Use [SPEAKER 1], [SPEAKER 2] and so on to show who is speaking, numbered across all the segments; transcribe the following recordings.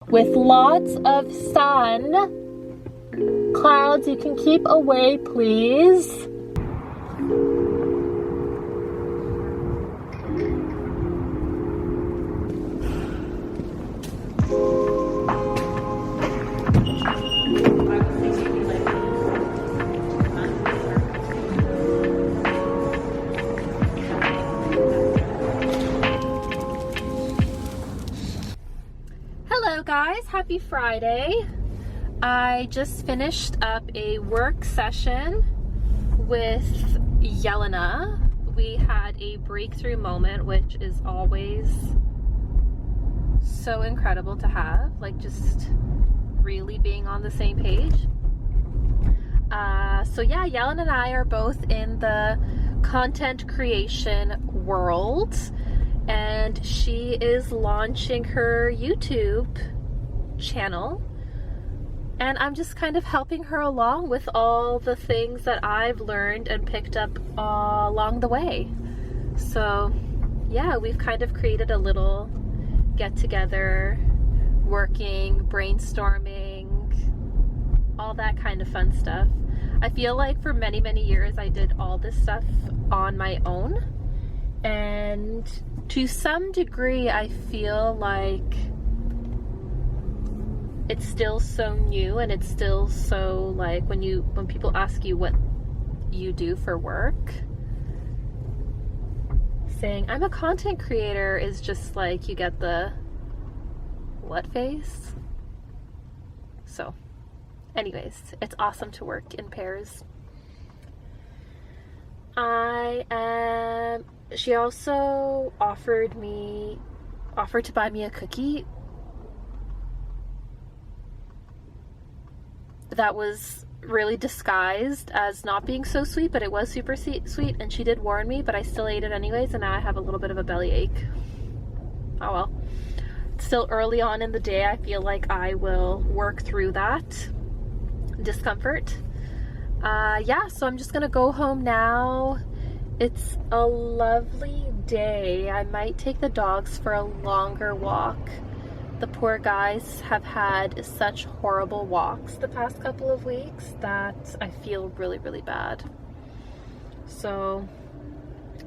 [SPEAKER 1] with lots of sun. Clouds, you can keep away, please. Hello guys, happy Friday. I just finished up a work session with Yelena. We had a breakthrough moment, which is always so incredible to have, like just really being on the same page. So yeah, Yelena and I are both in the content creation world, and she is launching her YouTube channel, and I'm just kind of helping her along with all the things that I've learned and picked up along the way. So yeah, we've kind of created a little get together, working, brainstorming, all that kind of fun stuff. I feel like for many years I did all this stuff on my own, and to some degree I feel like it's still so new, and it's still so like when people ask you what you do for work, saying I'm a content creator is just like you get the what face. So anyways, it's awesome to work in pairs. She also offered to buy me a cookie that was really disguised as not being so sweet, but it was super sweet, and she did warn me, but I still ate it anyways, and now I have a little bit of a bellyache. Oh well. It's still early on in the day. I feel like I will work through that discomfort. Yeah, so I'm just gonna go home now. It's a lovely day. I might take the dogs for a longer walk. The poor guys have had such horrible walks the past couple of weeks that I feel really bad. So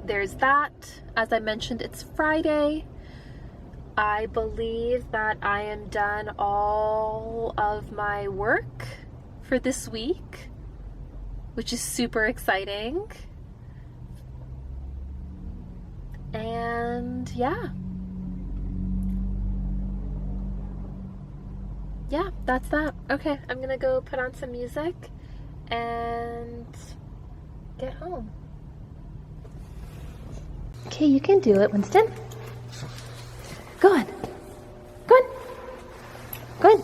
[SPEAKER 1] there's that. As I mentioned, it's Friday. I believe that I am done all of my work for this week, which is super exciting. And yeah, that's that. Okay, I'm gonna go put on some music and get home. Okay, you can do it, Winston. Go on. Go on. Go on.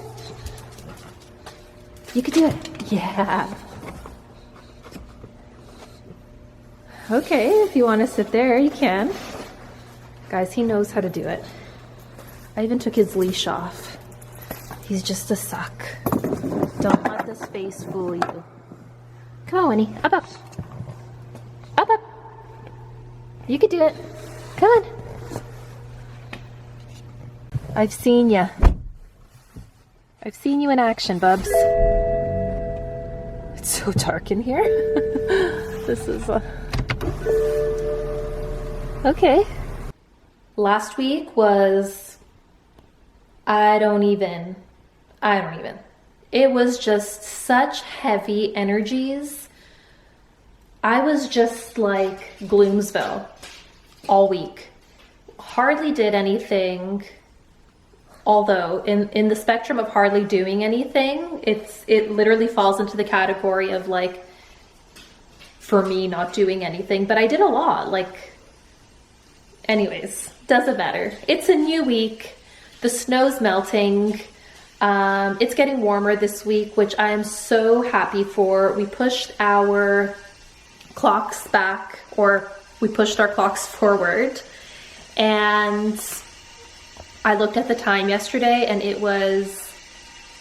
[SPEAKER 1] You can do it. Yeah. Okay, if you want to sit there, you can. Guys, he knows how to do it. I even took his leash off. He's just a suck. Don't let this face fool you. Come on, Winnie. Up. Up, up. You can do it. Come on. I've seen ya. I've seen you in action, bubs. It's so dark in here. This is okay. Last week was, I don't even. It was just such heavy energies. I was just like Gloomsville all week. Hardly did anything. Although in the spectrum of hardly doing anything, it literally falls into the category of like, for me, not doing anything. But I did a lot. Like, anyways, doesn't matter. It's a new week. The snow's melting. It's getting warmer this week, which I am so happy for. We pushed our clocks back, or we pushed our clocks forward. And I looked at the time yesterday and it was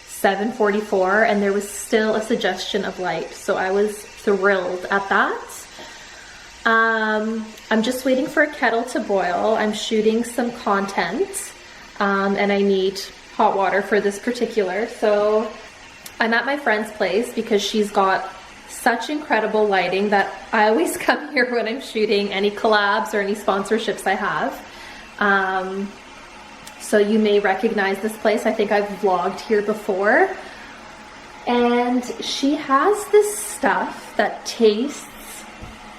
[SPEAKER 1] 7:44 and there was still a suggestion of light. So I was thrilled at that. I'm just waiting for a kettle to boil. I'm shooting some content and I need hot water for this particular. So I'm at my friend's place because she's got such incredible lighting that I always come here when I'm shooting any collabs or any sponsorships I have. So you may recognize this place. I think I've vlogged here before. And she has this stuff that tastes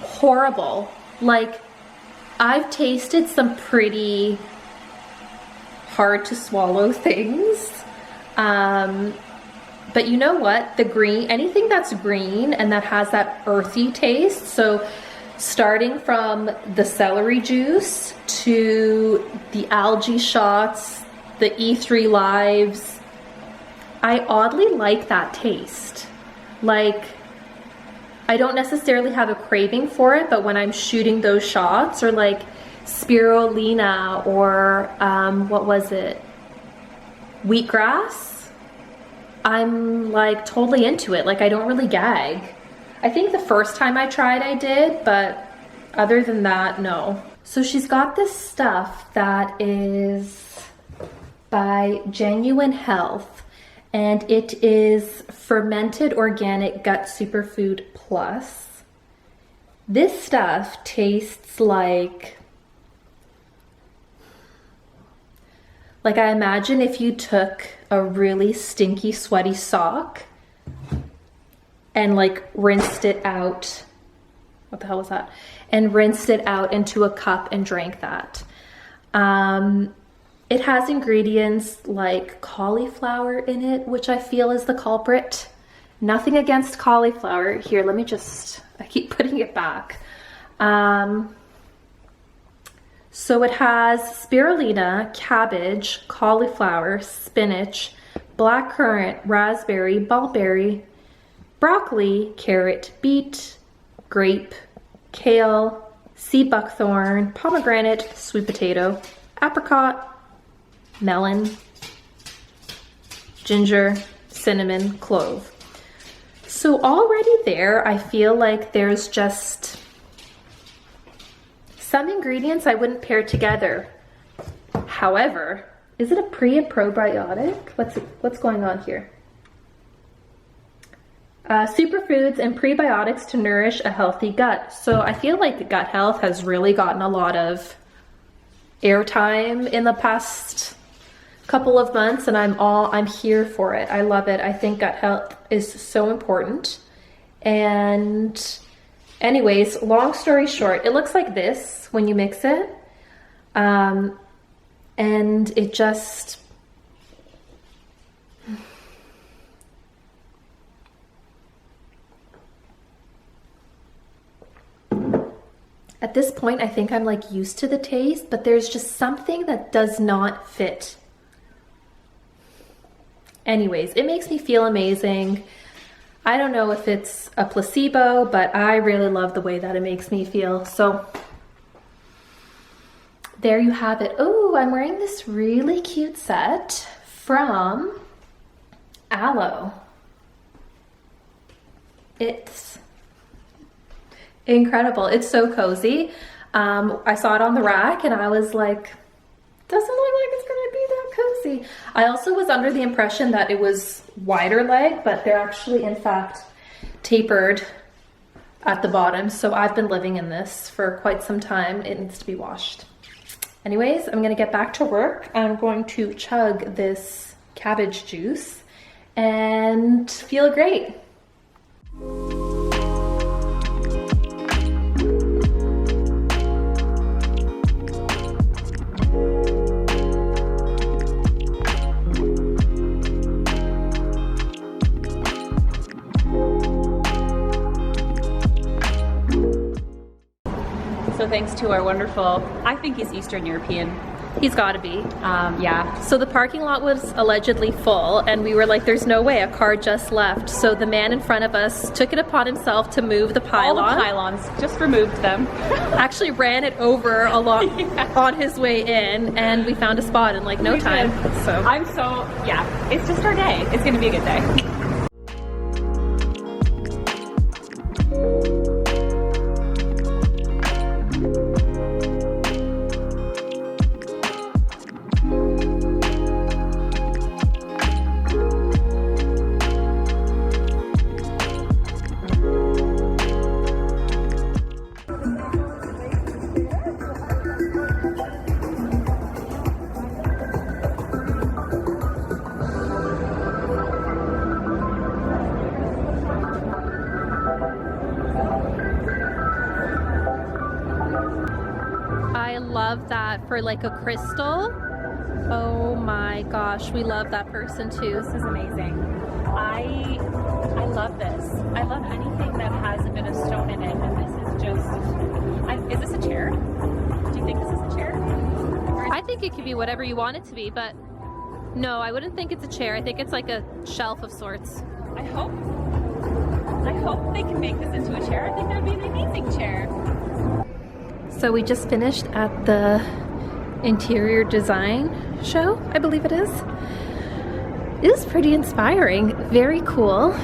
[SPEAKER 1] horrible. Like, I've tasted some pretty hard to swallow things. But you know what? The green, anything that's green and that has that earthy taste. So starting from the celery juice to the algae shots, the E3 lives, I oddly like that taste. Like, I don't necessarily have a craving for it, but when I'm shooting those shots, or like spirulina, or what was it? Wheatgrass, I'm like totally into it. Like, I don't really gag. I think the first time I tried I did, but other than that, no. So she's got this stuff that is by Genuine Health, and it is fermented organic gut superfood plus. This stuff tastes like I imagine if you took a really stinky, sweaty sock and like rinsed it out. What the hell was that? And rinsed it out into a cup and drank that. It has ingredients like cauliflower in it, which I feel is the culprit. Nothing against cauliflower. Here, let me just, I keep putting it back. So it has spirulina, cabbage, cauliflower, spinach, blackcurrant, raspberry, mulberry, broccoli, carrot, beet, grape, kale, sea buckthorn, pomegranate, sweet potato, apricot, melon, ginger, cinnamon, clove. So already there, I feel like there's just some ingredients I wouldn't pair together. However, is it a pre and probiotic? What's going on here? Superfoods and prebiotics to nourish a healthy gut. So I feel like gut health has really gotten a lot of airtime in the past couple of months, and I'm here for it. I love it. I think gut health is so important. And anyways, long story short, it looks like this when you mix it. And it just, at this point, I think I'm like used to the taste, but there's just something that does not fit. Anyways, it makes me feel amazing. I don't know if it's a placebo, but I really love the way that it makes me feel. So there you have it. Oh, I'm wearing this really cute set from Aloe. It's incredible. It's so cozy. I saw it on the rack and I was like, doesn't look like it's gonna be that cozy. I also was under the impression that it was wider leg, but they're actually in fact tapered at the bottom. So I've been living in this for quite some time. It needs to be washed. Anyways, I'm gonna get back to work. I'm going to chug this cabbage juice and feel great.
[SPEAKER 2] So thanks to our wonderful, I think he's Eastern European.
[SPEAKER 1] He's gotta be.
[SPEAKER 2] Yeah.
[SPEAKER 1] So the parking lot was allegedly full and we were like, there's no way, a car just left. So the man in front of us took it upon himself to move the pylon.
[SPEAKER 2] All the pylons, just removed them.
[SPEAKER 1] Actually ran it over along on his way in, and we found a spot in like no time. So
[SPEAKER 2] I'm so, yeah, it's just our day. It's gonna be a good day.
[SPEAKER 1] that for like a crystal. Oh my gosh, we love that person too.
[SPEAKER 2] This is amazing. I love this. I love anything that has a bit of stone in it, and this is just. Is this a chair? Do you think this is a chair?
[SPEAKER 1] I think it could be whatever you want it to be, but no, I wouldn't think it's a chair. I think it's like a shelf of sorts.
[SPEAKER 2] I hope they can make this into a chair. I think that would be an amazing chair.
[SPEAKER 1] So we just finished at the interior design show, I believe it is. It was pretty inspiring, very cool.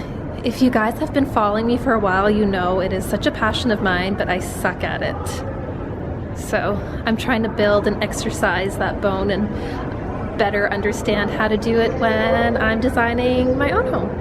[SPEAKER 1] If you guys have been following me for a while, you know it is such a passion of mine, but I suck at it. So I'm trying to build and exercise that bone and better understand how to do it when I'm designing my own home.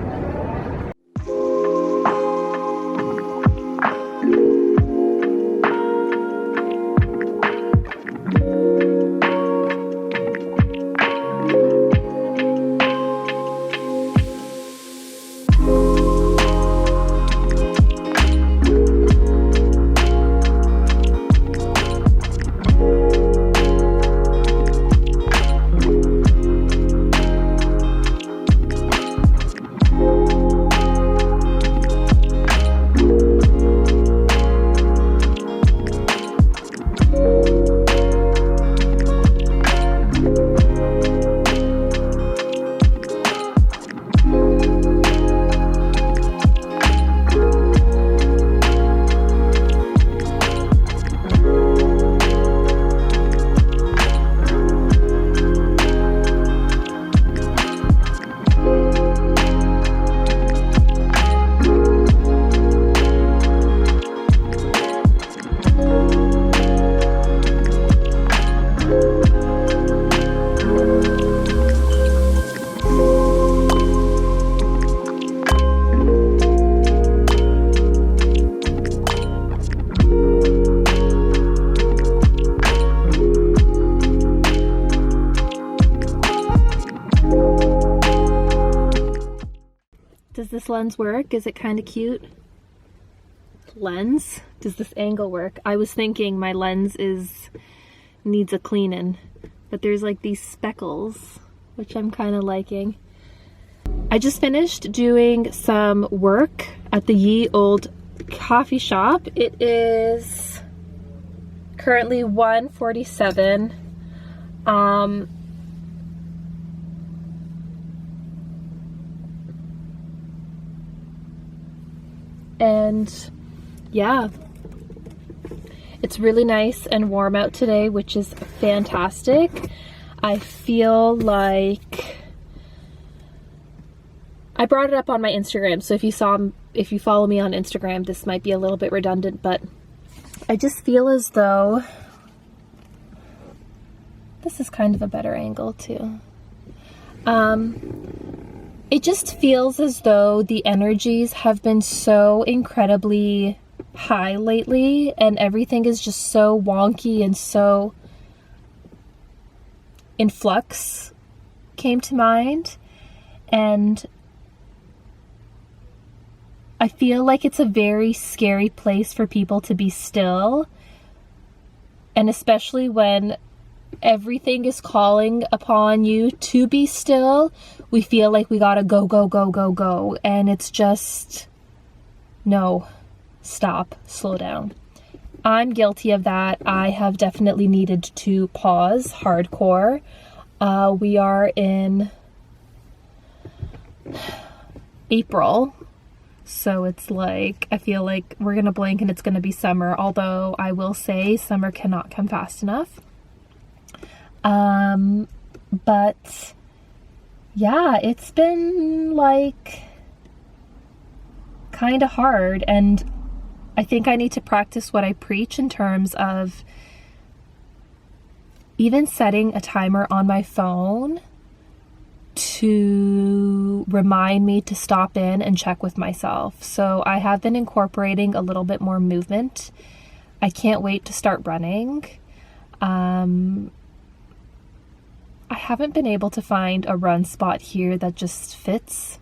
[SPEAKER 1] Does this lens work? Is it kind of cute? Lens? Does this angle work? I was thinking my lens needs a cleaning, but there's like these speckles, which I'm kind of liking. I just finished doing some work at the Ye Old Coffee Shop. It is currently 1:47. And yeah, it's really nice and warm out today, which is fantastic. I feel like I brought it up on my Instagram, so if you follow me on Instagram, this might be a little bit redundant, but I just feel as though this is kind of a better angle too. It just feels as though the energies have been so incredibly high lately, and everything is just so wonky and so in flux came to mind. And I feel like it's a very scary place for people to be still, and especially when everything is calling upon you to be still, we feel like we gotta go, go, go, go, go. And it's just, no, stop, slow down. I'm guilty of that. I have definitely needed to pause hardcore. We are in April, so it's like, I feel like we're gonna blink and it's gonna be summer, although I will say summer cannot come fast enough. But yeah, it's been like kind of hard, and I think I need to practice what I preach in terms of even setting a timer on my phone to remind me to stop in and check with myself. So I have been incorporating a little bit more movement. I can't wait to start running. I haven't been able to find a run spot here that just fits.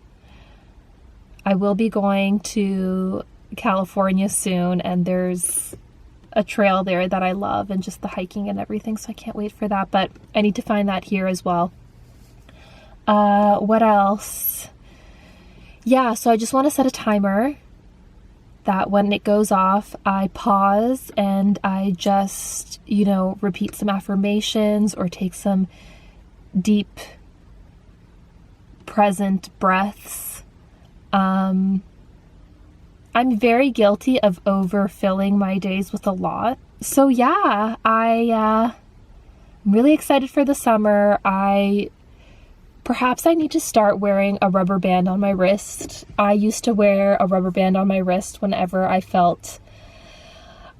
[SPEAKER 1] I will be going to California soon, and there's a trail there that I love, and just the hiking and everything, so I can't wait for that, but I need to find that here as well. What else? Yeah, so I just want to set a timer that when it goes off, I pause and I just, repeat some affirmations or take some deep, present breaths. I'm very guilty of overfilling my days with a lot. So yeah, I'm really excited for the summer. Perhaps I need to start wearing a rubber band on my wrist. I used to wear a rubber band on my wrist whenever I felt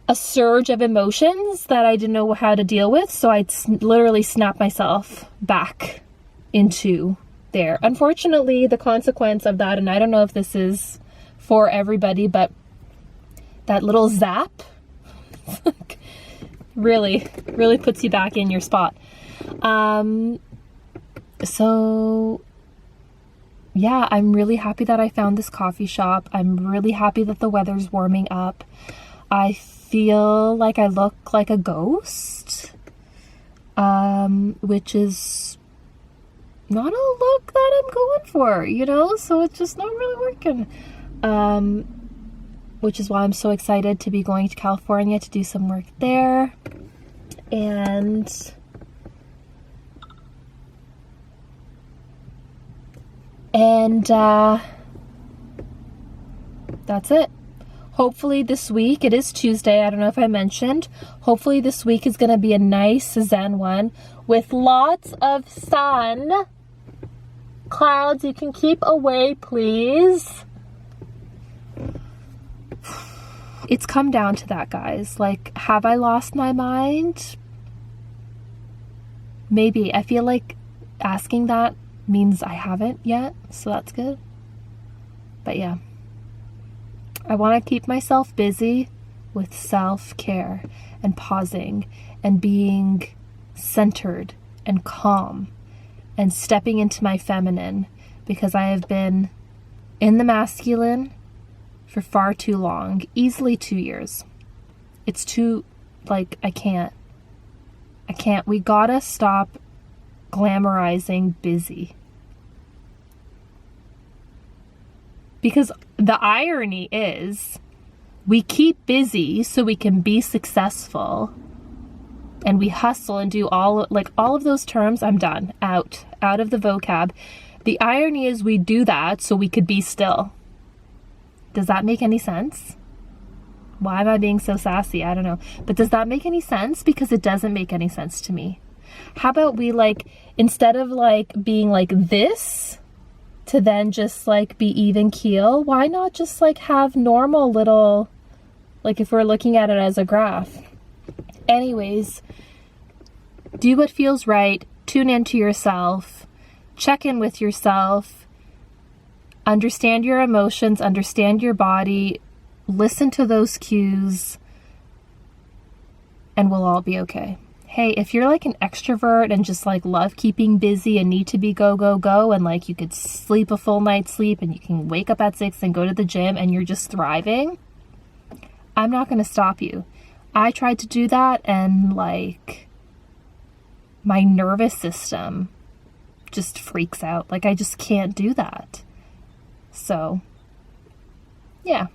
[SPEAKER 1] a surge of emotions that I didn't know how to deal with. So I'd literally snap myself back into there. Unfortunately, the consequence of that, and I don't know if this is for everybody, but that little zap really puts you back in your spot. So yeah, I'm really happy that I found this coffee shop. I'm really happy that the weather's warming up. I feel like I look like a ghost, which is not a look that I'm going for, so it's just not really working. Which is why I'm so excited to be going to California to do some work there. And that's it. Hopefully this week, it is Tuesday, I don't know if I mentioned, hopefully this week is going to be a nice Zen one with lots of sun. Clouds, you can keep away, please. It's come down to that, guys. Like, have I lost my mind? Maybe. I feel like asking that means I haven't yet, so that's good. But yeah, I want to keep myself busy with self-care and pausing and being centered and calm and stepping into my feminine, because I have been in the masculine for far too long, easily 2 years. It's too, like, I can't. We gotta stop glamorizing busy. Because the irony is, we keep busy so we can be successful, and we hustle and do all of those terms. I'm done. Out of the vocab. The irony is we do that so we could be still. Does that make any sense? Why am I being so sassy? I don't know. But does that make any sense? Because it doesn't make any sense to me. How about we, instead of being like this to then just be even keel, why not just have normal little, if we're looking at it as a graph. Anyways, do what feels right. Tune into yourself. Check in with yourself. Understand your emotions, understand your body, listen to those cues, and we'll all be okay. Hey, if you're an extrovert and just love keeping busy and need to be go, and you could sleep a full night's sleep and you can wake up at 6 and go to the gym and you're just thriving, I'm not going to stop you. I tried to do that and my nervous system just freaks out. I just can't do that. So, yeah.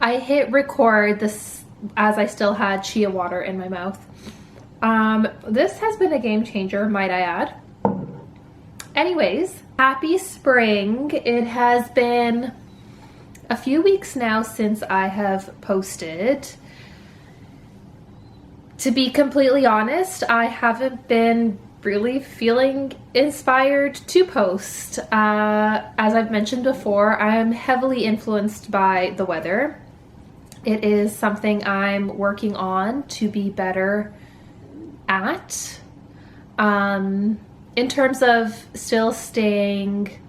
[SPEAKER 1] I hit record this as I still had chia water in my mouth. This has been a game changer, might I add. Anyways, happy spring. It has been a few weeks now since I have posted. To be completely honest, I haven't been really feeling inspired to post. As I've mentioned before, I am heavily influenced by the weather. It is something I'm working on to be better at. In terms of still staying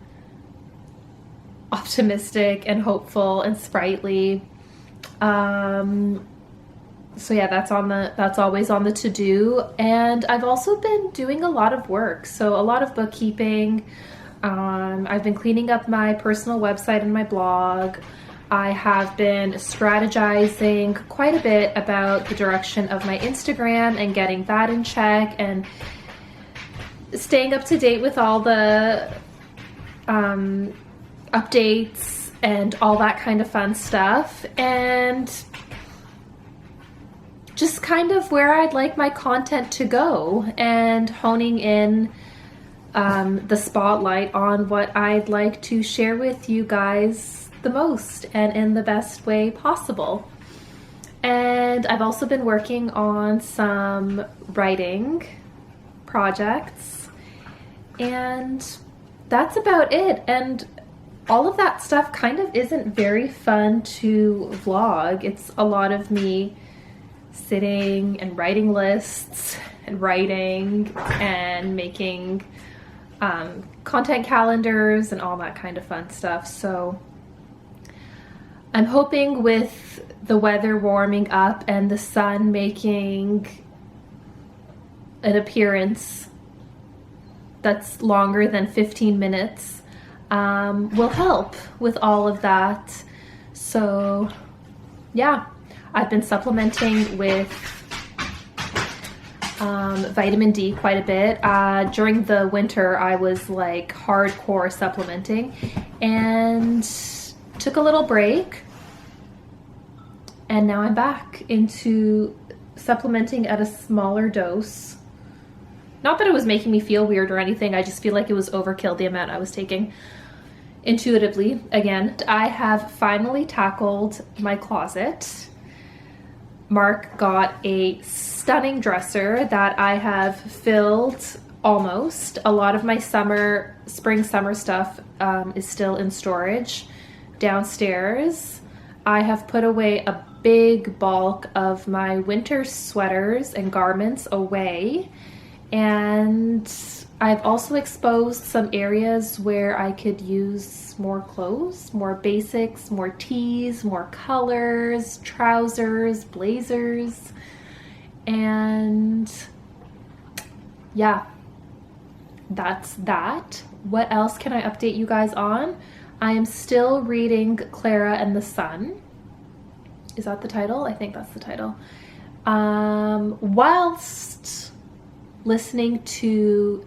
[SPEAKER 1] optimistic and hopeful and sprightly. So yeah, that's always on the to-do. And I've also been doing a lot of work. So a lot of bookkeeping. I've been cleaning up my personal website and my blog. I have been strategizing quite a bit about the direction of my Instagram and getting that in check and staying up to date with all the updates and all that kind of fun stuff, and just kind of where I'd like my content to go and honing in the spotlight on what I'd like to share with you guys the most and in the best way possible. And I've also been working on some writing projects, and that's about it. And all of that stuff kind of isn't very fun to vlog. It's a lot of me sitting and writing lists and writing and making content calendars and all that kind of fun stuff. So I'm hoping with the weather warming up and the sun making an appearance that's longer than 15 minutes will help with all of that. So yeah, I've been supplementing with vitamin D quite a bit. During the winter, I was like hardcore supplementing and took a little break. And now I'm back into supplementing at a smaller dose. Not that it was making me feel weird or anything. I just feel like it was overkill, the amount I was taking intuitively. Again, I have finally tackled my closet. Mark got a stunning dresser that I have filled almost. A lot of my spring summer stuff is still in storage downstairs. I have put away a big bulk of my winter sweaters and garments away, and I've also exposed some areas where I could use more clothes, more basics, more tees, more colors, trousers, blazers, and yeah, that's that. What else can I update you guys on? I am still reading Clara and the Sun. Is that the title? I think that's the title. Whilst listening to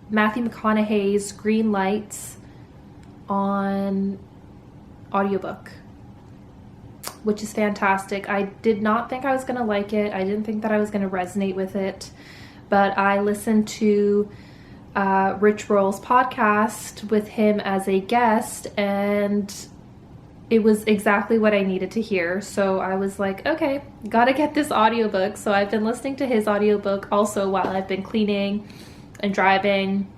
[SPEAKER 1] Matthew McConaughey's Green Lights on audiobook, which is fantastic. I did not think I was going to like it. I didn't think that I was going to resonate with it, but I listened to Rich Roll's podcast with him as a guest, and it was exactly what I needed to hear. So I was like, okay, gotta get this audiobook. So I've been listening to his audiobook also while I've been cleaning and driving.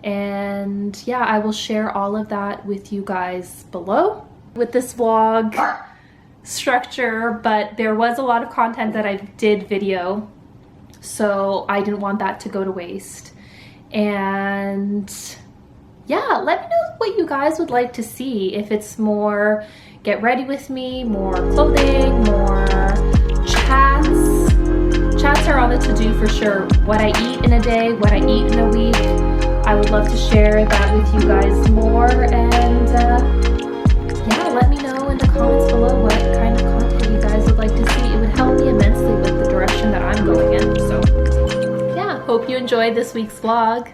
[SPEAKER 1] And yeah, I will share all of that with you guys below with this vlog structure, but there was a lot of content that I did video, so I didn't want that to go to waste. And yeah, let me know what you guys would like to see. If it's more get ready with me, more clothing, more chats. Chats are on the to-do for sure. What I eat in a day, what I eat in a week. I would love to share that with you guys more. And yeah, let me know in the comments below what kind of content you guys would like to see. It would help me immensely with the direction that I'm going in. So yeah, hope you enjoyed this week's vlog.